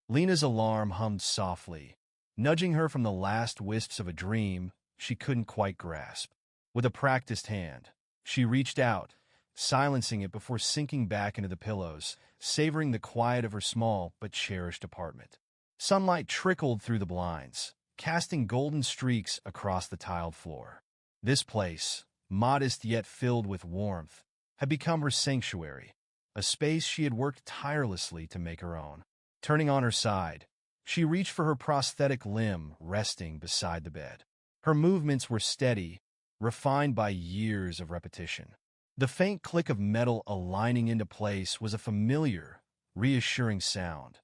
Lena's alarm hummed softly, nudging her from the last wisps of a dream she couldn't quite grasp. With a practiced hand, she reached out, silencing it before sinking back into the pillows, savoring the quiet of her small but cherished apartment. Sunlight trickled through the blinds, casting golden streaks across the tiled floor. This place, modest yet filled with warmth, had become her sanctuary, a space she had worked tirelessly to make her own. Turning on her side, she reached for her prosthetic limb resting beside the bed. Her movements were steady, refined by years of repetition. The faint click of metal aligning into place was a familiar, reassuring sound,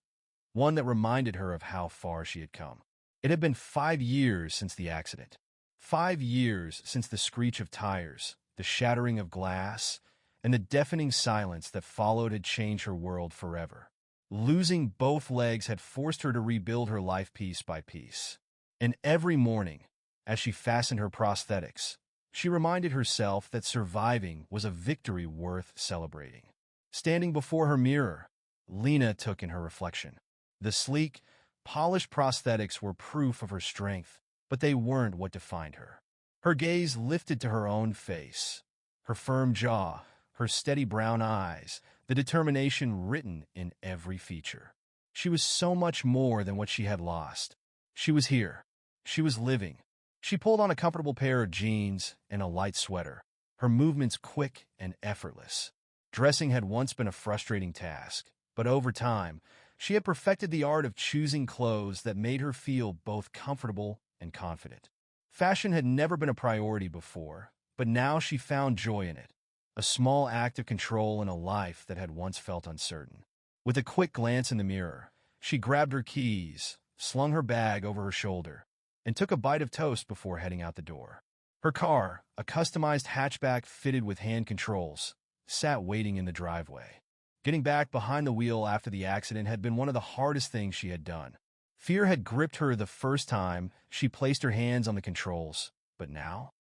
one that reminded her of how far she had come. It had been 5 years since the accident. 5 years since the screech of tires, the shattering of glass, and the deafening silence that followed had changed her world forever. Losing both legs had forced her to rebuild her life piece by piece. And every morning, as she fastened her prosthetics, she reminded herself that surviving was a victory worth celebrating. Standing before her mirror, Lena took in her reflection. The sleek, polished prosthetics were proof of her strength, but they weren't what defined her. Her gaze lifted to her own face, her firm jaw, her steady brown eyes, the determination written in every feature. She was so much more than what she had lost. She was here. She was living. She pulled on a comfortable pair of jeans and a light sweater, her movements quick and effortless. Dressing had once been a frustrating task, but over time, she had perfected the art of choosing clothes that made her feel both comfortable and confident. Fashion had never been a priority before, but now she found joy in it, a small act of control in a life that had once felt uncertain. With a quick glance in the mirror, she grabbed her keys, slung her bag over her shoulder, and took a bite of toast before heading out the door. Her car, a customized hatchback fitted with hand controls, sat waiting in the driveway. Getting back behind the wheel after the accident had been one of the hardest things she had done. Fear had gripped her the first time she placed her hands on the controls, but now,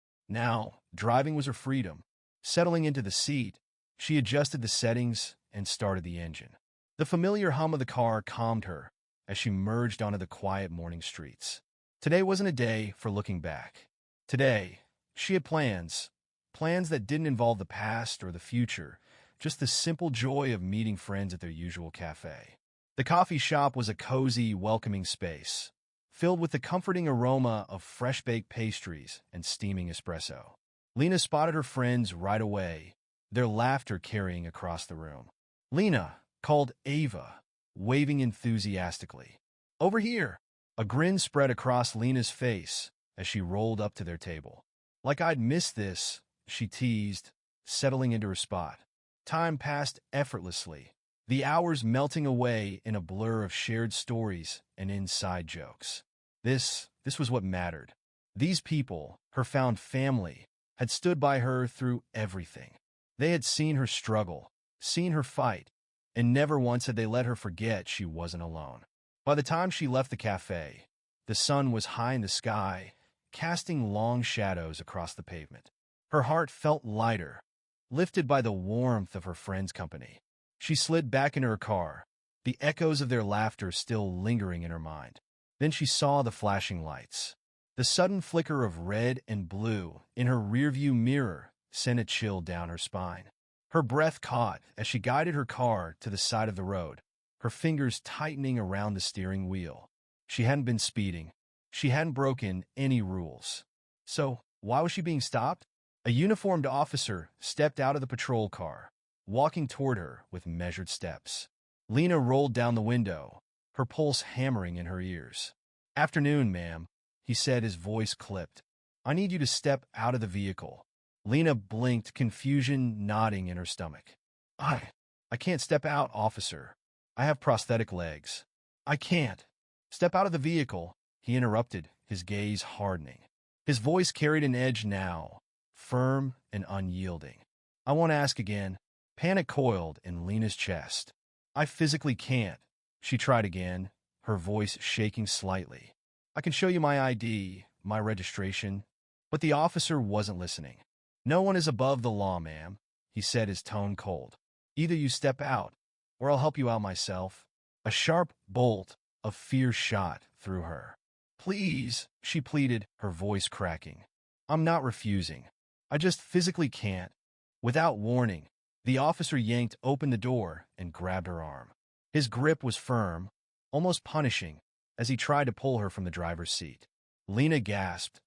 driving was her freedom. Settling into the seat, she adjusted the settings and started the engine. The familiar hum of the car calmed her as she merged onto the quiet morning streets. Today wasn't a day for looking back. Today, she had plans that didn't involve the past or the future, just the simple joy of meeting friends at their usual cafe. The coffee shop was a cozy, welcoming space, filled with the comforting aroma of fresh-baked pastries and steaming espresso. Lena spotted her friends right away, their laughter carrying across the room. "Lena," called Ava, waving enthusiastically. "Over here." A grin spread across Lena's face as she rolled up to their table. "Like I'd missed this," she teased, settling into her spot. Time passed effortlessly, the hours melting away in a blur of shared stories and inside jokes. This was what mattered. These people, her found family, had stood by her through everything. They had seen her struggle, seen her fight, and never once had they let her forget she wasn't alone. By the time she left the cafe, the sun was high in the sky, casting long shadows across the pavement. Her heart felt lighter, lifted by the warmth of her friends' company. She slid back into her car, the echoes of their laughter still lingering in her mind. Then she saw the flashing lights. The sudden flicker of red and blue in her rearview mirror sent a chill down her spine. Her breath caught as she guided her car to the side of the road, her fingers tightening around the steering wheel. She hadn't been speeding. She hadn't broken any rules. So, why was she being stopped? A uniformed officer stepped out of the patrol car, walking toward her with measured steps. Lena rolled down the window, her pulse hammering in her ears. "Afternoon, ma'am," he said, his voice clipped. "I need you to step out of the vehicle." Lena blinked, confusion knotting in her stomach. I can't step out, officer. I have prosthetic legs." "I can't." "Step out of the vehicle," he interrupted, his gaze hardening. His voice carried an edge now, firm and unyielding. "I won't ask again." Panic coiled in Lena's chest. "I physically can't." She tried again, her voice shaking slightly. "I can show you my ID, my registration." But the officer wasn't listening. "No one is above the law, ma'am," he said, his tone cold. "Either you step out, or I'll help you out myself." A sharp bolt A fear shot through her. "Please," she pleaded, her voice cracking. "I'm not refusing. I just physically can't." Without warning, the officer yanked open the door and grabbed her arm. His grip was firm, almost punishing, as he tried to pull her from the driver's seat. Lena gasped,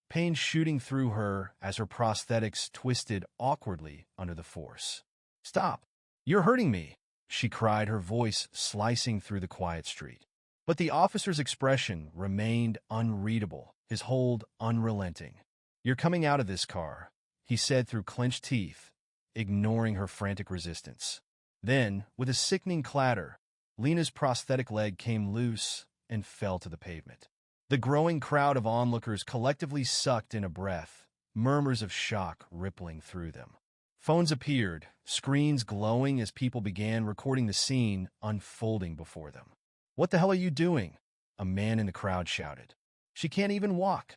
pain shooting through her as her prosthetics twisted awkwardly under the force. "Stop! You're hurting me!" she cried, her voice slicing through the quiet street. But the officer's expression remained unreadable, his hold unrelenting. "You're coming out of this car," he said through clenched teeth, ignoring her frantic resistance. Then, with a sickening clatter, Lena's prosthetic leg came loose and fell to the pavement. The growing crowd of onlookers collectively sucked in a breath, murmurs of shock rippling through them. Phones appeared, screens glowing as people began recording the scene unfolding before them. "What the hell are you doing?" a man in the crowd shouted. "She can't even walk.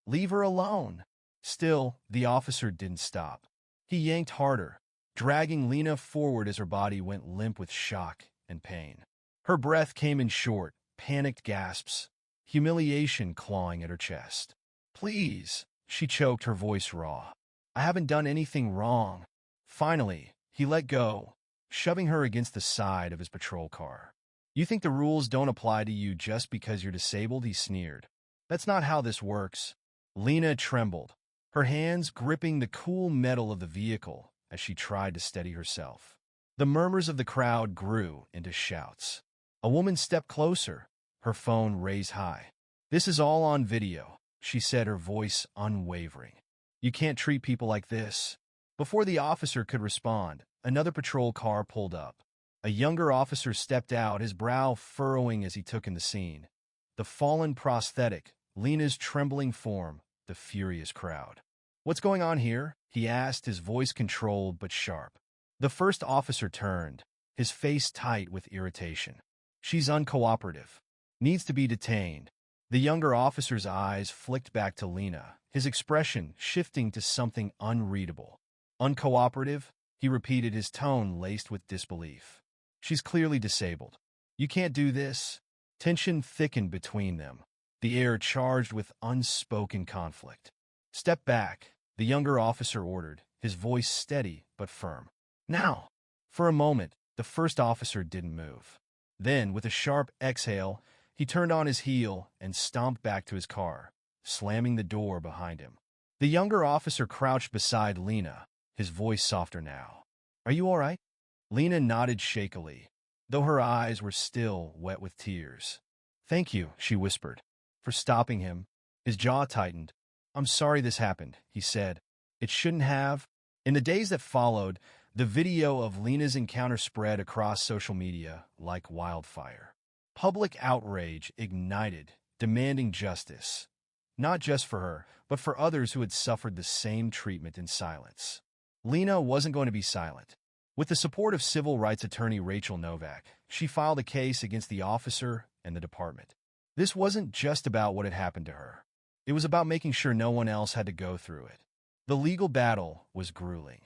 Leave her alone." Still, the officer didn't stop. He yanked harder, dragging Lena forward as her body went limp with shock and pain. Her breath came in short, panicked gasps, humiliation clawing at her chest. "Please," she choked, her voice raw. "I haven't done anything wrong." Finally, he let go, shoving her against the side of his patrol car. "You think the rules don't apply to you just because you're disabled?" he sneered. "That's not how this works." Lena trembled, her hands gripping the cool metal of the vehicle as she tried to steady herself. The murmurs of the crowd grew into shouts. A woman stepped closer, her phone raised high. "This is all on video," she said, her voice unwavering. "You can't treat people like this." Before the officer could respond, another patrol car pulled up. A younger officer stepped out, his brow furrowing as he took in the scene. The fallen prosthetic, Lena's trembling form, the furious crowd. "What's going on here?" he asked, his voice controlled but sharp. The first officer turned, his face tight with irritation. "She's uncooperative. Needs to be detained." The younger officer's eyes flicked back to Lena, his expression shifting to something unreadable. "Uncooperative?" he repeated, his tone laced with disbelief. "She's clearly disabled. You can't do this." Tension thickened between them, the air charged with unspoken conflict. "Step back," the younger officer ordered, his voice steady but firm. "Now!" For a moment, the first officer didn't move. Then, with a sharp exhale, he turned on his heel and stomped back to his car, slamming the door behind him. The younger officer crouched beside Lena, his voice softer now. "Are you all right?" Lena nodded shakily, though her eyes were still wet with tears. "Thank you," she whispered, "for stopping him." His jaw tightened. "I'm sorry this happened," he said. "It shouldn't have." In the days that followed, the video of Lena's encounter spread across social media like wildfire. Public outrage ignited, demanding justice, not just for her, but for others who had suffered the same treatment in silence. Lena wasn't going to be silent. With the support of civil rights attorney Rachel Novak, she filed a case against the officer and the department. This wasn't just about what had happened to her. It was about making sure no one else had to go through it. The legal battle was grueling.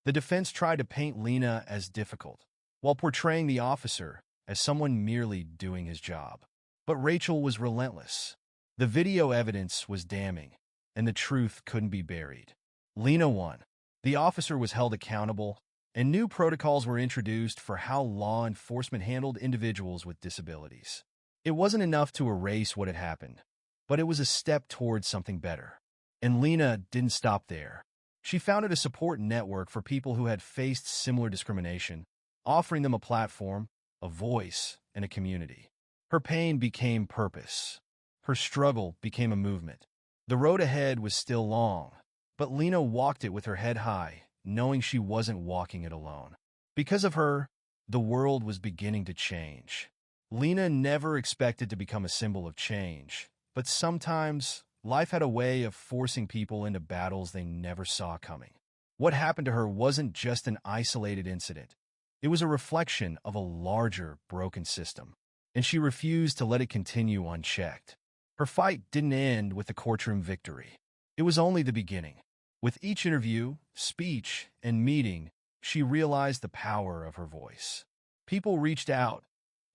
The defense tried to paint Lena as difficult, while portraying the officer as someone merely doing his job. But Rachel was relentless. The video evidence was damning, and the truth couldn't be buried. Lena won. The officer was held accountable, and new protocols were introduced for how law enforcement handled individuals with disabilities. It wasn't enough to erase what had happened, but it was a step towards something better. And Lena didn't stop there. She founded a support network for people who had faced similar discrimination, offering them a platform, a voice, and a community. Her pain became purpose. Her struggle became a movement. The road ahead was still long, but Lena walked it with her head high, knowing she wasn't walking it alone. Because of her, the world was beginning to change. Lena never expected to become a symbol of change, but sometimes life had a way of forcing people into battles they never saw coming. What happened to her wasn't just an isolated incident. It was a reflection of a larger, broken system, and she refused to let it continue unchecked. Her fight didn't end with the courtroom victory. It was only the beginning. With each interview, speech, and meeting, she realized the power of her voice. People reached out,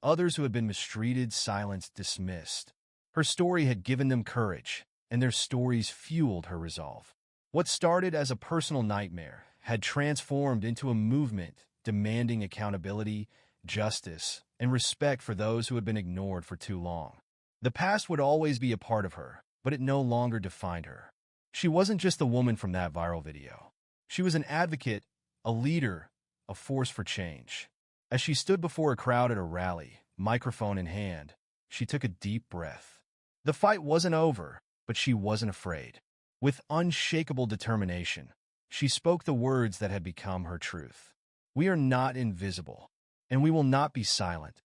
Others who had been mistreated, silenced, dismissed. Her story had given them courage, and their stories fueled her resolve. What started as a personal nightmare had transformed into a movement demanding accountability, justice, and respect for those who had been ignored for too long. The past would always be a part of her, but it no longer defined her. She wasn't just the woman from that viral video. She was an advocate, a leader, a force for change. As she stood before a crowd at a rally, microphone in hand, she took a deep breath. The fight wasn't over, but she wasn't afraid. With unshakable determination, she spoke the words that had become her truth. We are not invisible, and we will not be silent.